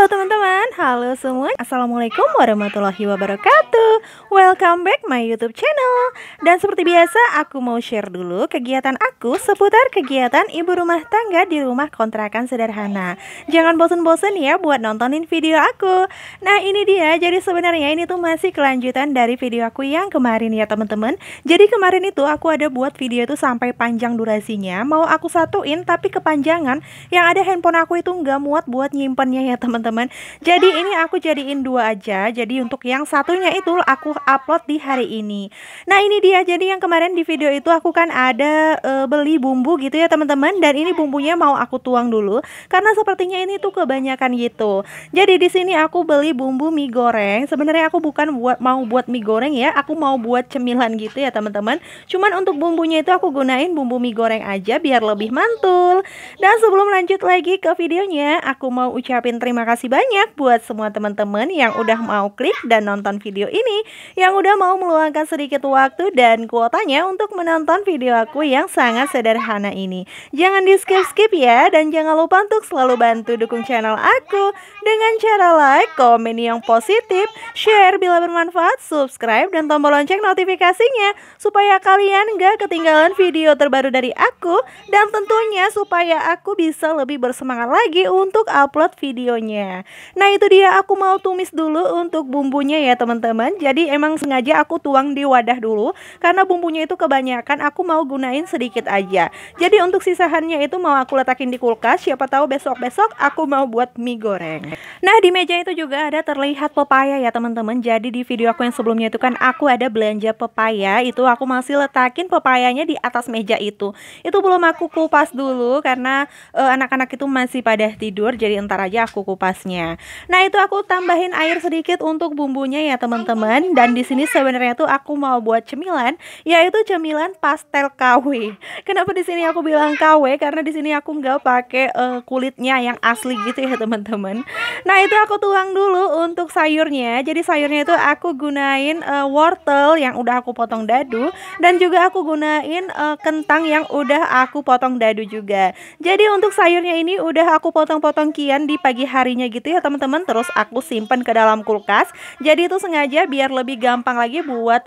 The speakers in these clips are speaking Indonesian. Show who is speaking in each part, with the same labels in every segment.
Speaker 1: Halo teman-teman, halo semua. Assalamualaikum warahmatullahi wabarakatuh. Welcome back my YouTube channel. Dan seperti biasa, aku mau share dulu kegiatan aku seputar kegiatan ibu rumah tangga di rumah kontrakan sederhana. Jangan bosen-bosen ya buat nontonin video aku. Nah ini dia, jadi sebenarnya ini tuh masih kelanjutan dari video aku yang kemarin ya teman-teman. Jadi kemarin itu aku ada buat video itu sampai panjang durasinya. Mau aku satuin tapi kepanjangan, yang ada handphone aku itu nggak muat buat nyimpennya ya teman-teman. Jadi ini aku jadiin dua aja. Jadi untuk yang satunya itu aku upload di hari ini. Nah ini dia, jadi yang kemarin di video itu aku kan ada beli bumbu gitu ya teman-teman. Dan ini bumbunya mau aku tuang dulu karena sepertinya ini tuh kebanyakan gitu. Jadi di sini aku beli bumbu mie goreng. Sebenarnya aku bukan mau buat mie goreng ya, aku mau buat cemilan gitu ya teman-teman. Cuman untuk bumbunya itu aku gunain bumbu mie goreng aja biar lebih mantul. Dan sebelum lanjut lagi ke videonya, aku mau ucapin terima kasih banyak buat semua teman-teman yang udah mau klik dan nonton video ini, yang udah mau meluangkan sedikit waktu dan kuotanya untuk menonton video aku yang sangat sederhana ini. Jangan di skip-skip ya, dan jangan lupa untuk selalu bantu dukung channel aku dengan cara like, komen yang positif, share bila bermanfaat, subscribe, dan tombol lonceng notifikasinya supaya kalian gak ketinggalan video terbaru dari aku, dan tentunya supaya aku bisa lebih bersemangat lagi untuk upload videonya. Nah itu dia, aku mau tumis dulu untuk bumbunya ya teman-teman. Jadi emang sengaja aku tuang di wadah dulu karena bumbunya itu kebanyakan, aku mau gunain sedikit aja. Jadi untuk sisahannya itu mau aku letakin di kulkas, siapa tahu besok-besok aku mau buat mie goreng. Nah di meja itu juga ada terlihat pepaya ya teman-teman. Jadi di video aku yang sebelumnya itu kan aku ada belanja pepaya, itu aku masih letakin pepayanya di atas meja itu. Itu belum aku kupas dulu karena anak-anak itu masih pada tidur, jadi entar aja aku kupasnya. Nah itu aku tambahin air sedikit untuk bumbunya ya teman-teman. Dan di sini sebenarnya tuh aku mau buat cemilan, yaitu cemilan pastel KW. Kenapa di sini aku bilang KW? Karena di sini aku nggak pakai kulitnya yang asli gitu ya teman-teman. Nah itu aku tuang dulu untuk sayurnya. Jadi sayurnya itu aku gunain wortel yang udah aku potong dadu, dan juga aku gunain kentang yang udah aku potong dadu juga. Jadi untuk sayurnya ini udah aku potong-potong kian di pagi harinya gitu ya teman-teman. Terus aku simpen ke dalam kulkas. Jadi itu sengaja biar lebih gampang lagi buat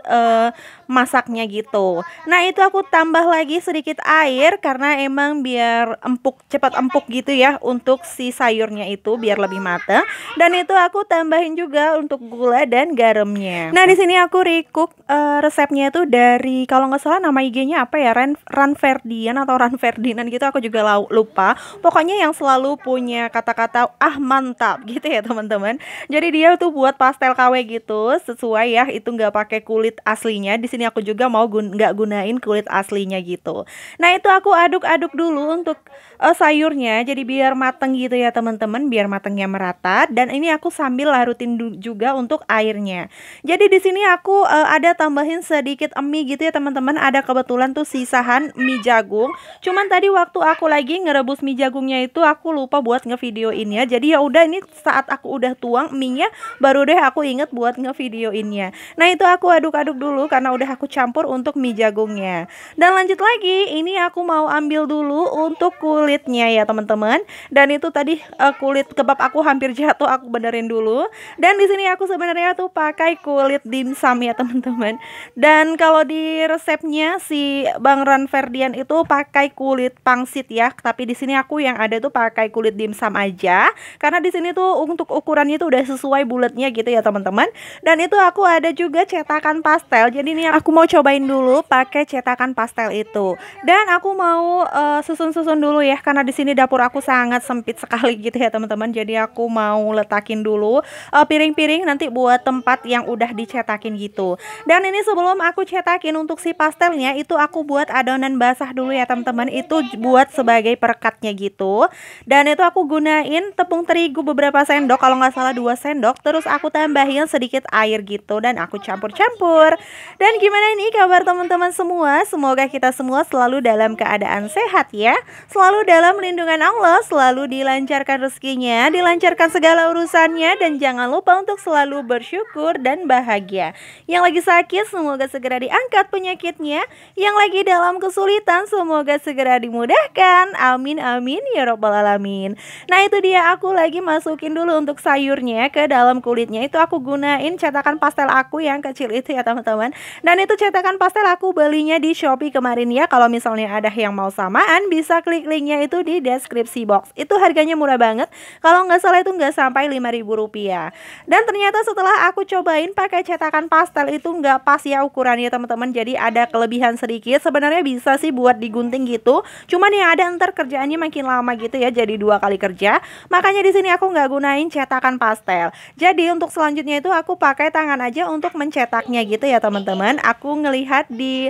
Speaker 1: masaknya gitu. Nah itu aku tambah lagi sedikit air karena emang biar empuk, cepat empuk gitu ya untuk si sayurnya itu biar lebih matang. Dan itu aku tambahin juga untuk gula dan garamnya. Nah di sini aku recook resepnya itu dari, kalau nggak salah nama IG-nya apa ya, Ran Ferdian atau Ran Ferdinand gitu, aku juga lupa. Pokoknya yang selalu punya kata-kata mantap gitu ya teman-teman. Jadi dia tuh buat pastel KW gitu, sesuai ya, itu nggak pakai kulit aslinya. Di sini aku juga mau nggak gunain kulit aslinya gitu. Nah itu aku aduk-aduk dulu untuk sayurnya, jadi biar mateng gitu ya teman-teman, biar matengnya merata. Dan ini aku sambil larutin juga untuk airnya. Jadi di sini aku ada tambahin sedikit mie gitu ya teman-teman. Ada kebetulan tuh sisahan mie jagung. Cuman tadi waktu aku lagi ngerebus mie jagungnya itu aku lupa buat ngevideoinnya. Jadi ya udah, ini saat aku udah tuang mie-nya baru deh aku inget buat ngevideoinnya. Nah itu aku aduk-aduk dulu karena udah aku campur untuk mie jagungnya. Dan lanjut lagi, ini aku mau ambil dulu untuk kulitnya ya teman-teman. Dan itu tadi kulit kebab aku hampir jatuh, aku benerin dulu. Dan di sini aku sebenarnya tuh pakai kulit dimsum ya teman-teman. Dan kalau di resepnya si Bang Ran Ferdian itu pakai kulit pangsit ya, tapi di sini aku yang ada tuh pakai kulit dimsum aja karena di sini tuh untuk ukurannya tuh udah sesuai bulatnya gitu ya teman-teman. Dan itu aku ada juga cetakan pastel. Jadi ini aku mau cobain dulu pakai cetakan pastel itu. Dan aku mau susun-susun dulu ya karena di sini dapur aku sangat sempit sekali gitu ya teman-teman. Jadi aku mau letakin dulu piring-piring nanti buat tempat yang udah dicetakin gitu. Dan ini sebelum aku cetakin untuk si pastelnya itu aku buat adonan basah dulu ya teman-teman. Itu buat sebagai perekatnya gitu. Dan itu aku gunain tepung terigu beberapa sendok, kalau nggak salah 2 sendok. Terus aku tambahin sedikit air gitu dan aku campur-campur. Dan gimana nih kabar teman-teman semua? Semoga kita semua selalu dalam keadaan sehat ya, selalu dalam lindungan Allah, selalu dilancarkan rezekinya, dilancarkan segala urusannya, dan jangan lupa untuk selalu bersyukur dan bahagia. Yang lagi sakit semoga segera diangkat penyakitnya, yang lagi dalam kesulitan semoga segera dimudahkan. Amin amin ya robbal alamin. Nah itu dia, aku lagi masukin dulu untuk sayurnya ke dalam kulitnya. Itu aku gunain cetakan pastel aku yang kecil itu ya teman-teman. Dan itu cetakan pastel aku belinya di Shopee kemarin ya. Kalau misalnya ada yang mau samaan bisa klik linknya itu di deskripsi box. Itu harganya murah banget. Kalau nggak salah itu nggak sampai Rp5.000. Dan ternyata setelah aku cobain pakai cetakan pastel itu nggak pas ya ukurannya teman-teman. Jadi ada kelebihan sedikit. Sebenarnya bisa sih buat digunting gitu. Cuman yang ada ntar kerjaannya makin lama gitu ya. Jadi 2 kali kerja. Makanya di sini aku nggak gunain cetakan pastel. Jadi untuk selanjutnya itu aku pakai tangan aja untuk mencetaknya gitu ya teman-teman. Aku ngelihat di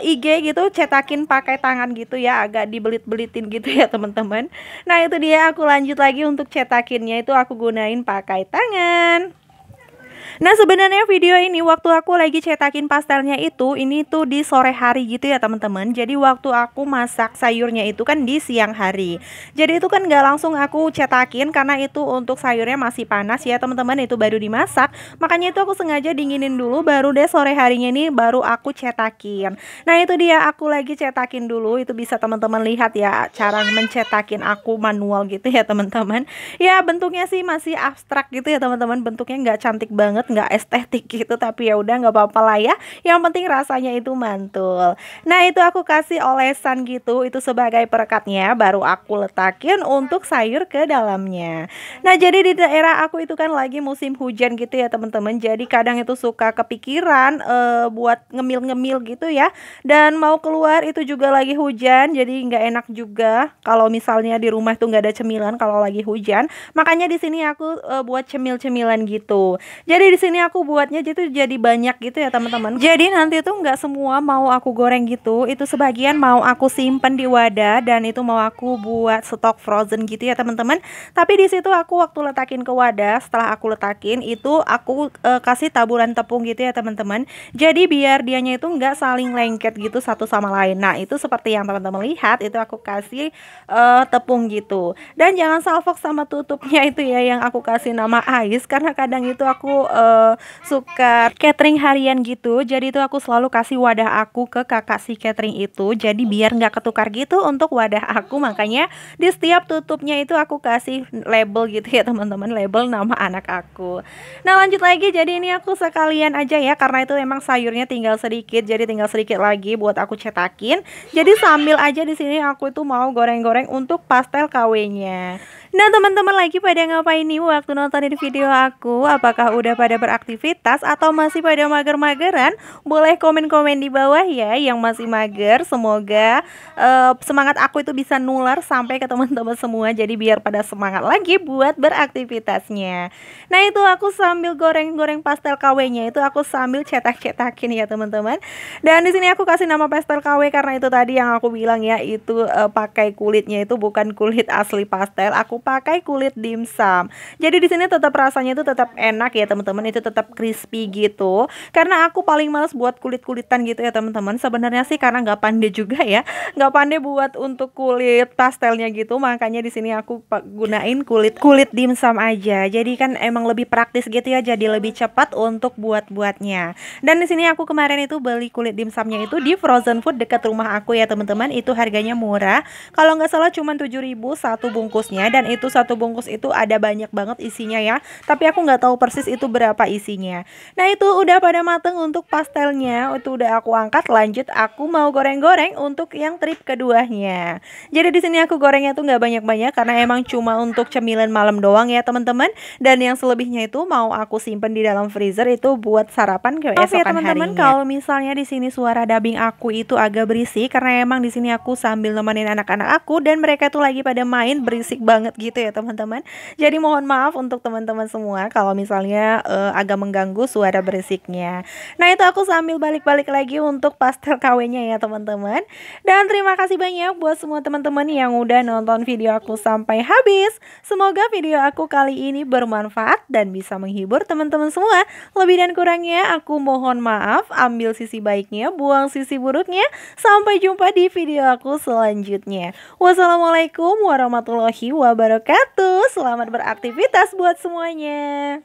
Speaker 1: IG gitu cetakin pakai tangan gitu ya, agak dibelit-belitin gitu ya teman-teman. Nah itu dia, aku lanjut lagi untuk cetakinnya itu aku gunain pakai tangan. Nah sebenarnya video ini waktu aku lagi cetakin pastelnya itu, ini tuh di sore hari gitu ya teman-teman. Jadi waktu aku masak sayurnya itu kan di siang hari. Jadi itu kan nggak langsung aku cetakin karena itu untuk sayurnya masih panas ya teman-teman. Itu baru dimasak, makanya itu aku sengaja dinginin dulu, baru deh sore harinya ini baru aku cetakin. Nah itu dia, aku lagi cetakin dulu. Itu bisa teman-teman lihat ya cara mencetakin aku manual gitu ya teman-teman. Ya bentuknya sih masih abstrak gitu ya teman-teman. Bentuknya nggak cantik banget, nggak estetik gitu, tapi ya udah nggak apa-apa lah ya, yang penting rasanya itu mantul. Nah itu aku kasih olesan gitu, itu sebagai perekatnya, baru aku letakin untuk sayur ke dalamnya. Nah jadi di daerah aku itu kan lagi musim hujan gitu ya teman-teman, jadi kadang itu suka kepikiran buat ngemil-ngemil gitu ya, dan mau keluar itu juga lagi hujan, jadi nggak enak juga kalau misalnya di rumah tuh nggak ada cemilan kalau lagi hujan. Makanya di sini aku buat cemil-cemilan gitu. Jadi di sini aku buatnya jadi banyak gitu ya teman-teman. Jadi nanti tuh nggak semua mau aku goreng gitu, itu sebagian mau aku simpen di wadah dan itu mau aku buat stok frozen gitu ya teman-teman. Tapi di situ aku waktu letakin ke wadah, setelah aku letakin itu aku kasih taburan tepung gitu ya teman-teman. Jadi biar dianya itu nggak saling lengket gitu satu sama lain. Nah itu seperti yang teman-teman lihat, itu aku kasih tepung gitu. Dan jangan salfok sama tutupnya itu ya yang aku kasih nama Ais, karena kadang itu aku suka catering harian gitu. Jadi itu aku selalu kasih wadah aku ke kakak si catering itu, jadi biar nggak ketukar gitu untuk wadah aku. Makanya di setiap tutupnya itu aku kasih label gitu ya teman-teman, label nama anak aku. Nah lanjut lagi, jadi ini aku sekalian aja ya, karena itu emang sayurnya tinggal sedikit, jadi tinggal sedikit lagi buat aku cetakin. Jadi sambil aja di sini aku itu mau goreng-goreng untuk pastel KW-nya. Nah teman-teman lagi pada ngapain nih waktu nontonin video aku? Apakah udah pada beraktivitas atau masih pada mager-mageran? Boleh komen-komen di bawah ya yang masih mager. Semoga semangat aku itu bisa nular sampai ke teman-teman semua. Jadi biar pada semangat lagi buat beraktivitasnya. Nah itu aku sambil goreng-goreng pastel KW-nya itu aku sambil cetak-cetakin ya teman-teman. Dan di sini aku kasih nama pastel KW karena itu tadi yang aku bilang ya, itu pakai kulitnya itu bukan kulit asli pastel. Aku pakai kulit dimsum. Jadi di sini tetap rasanya itu tetap enak ya teman-teman, itu tetap crispy gitu. Karena aku paling males buat kulit-kulitan gitu ya teman-teman. Sebenarnya sih karena nggak pandai juga ya, nggak pandai buat untuk kulit pastelnya gitu. Makanya di sini aku gunain kulit dimsum aja. Jadi kan emang lebih praktis gitu ya, jadi lebih cepat untuk buatnya. Dan di sini aku kemarin itu beli kulit dimsumnya itu di frozen food dekat rumah aku ya teman-teman. Itu harganya murah. Kalau nggak salah cuma 7.000 satu bungkusnya, dan itu satu bungkus itu ada banyak banget isinya ya, tapi aku nggak tahu persis itu berapa isinya. Nah itu udah pada mateng untuk pastelnya, itu udah aku angkat. Lanjut aku mau goreng-goreng untuk yang trip keduanya. Jadi di sini aku gorengnya tuh nggak banyak-banyak karena emang cuma untuk cemilan malam doang ya teman-teman, dan yang selebihnya itu mau aku simpen di dalam freezer itu buat sarapan keesokan ya teman-teman. Kalau misalnya di sini suara dubbing aku itu agak berisik karena emang di sini aku sambil nemenin anak-anak aku dan mereka tuh lagi pada main berisik banget gitu ya teman-teman. Jadi mohon maaf untuk teman-teman semua kalau misalnya agak mengganggu suara berisiknya. Nah itu aku sambil balik-balik lagi untuk pastel KW-nya ya teman-teman. Dan terima kasih banyak buat semua teman-teman yang udah nonton video aku sampai habis. Semoga video aku kali ini bermanfaat dan bisa menghibur teman-teman semua. Lebih dan kurangnya aku mohon maaf, ambil sisi baiknya, buang sisi buruknya. Sampai jumpa di video aku selanjutnya. Wassalamualaikum warahmatullahi wabarakatuh. Selamat beraktivitas buat semuanya.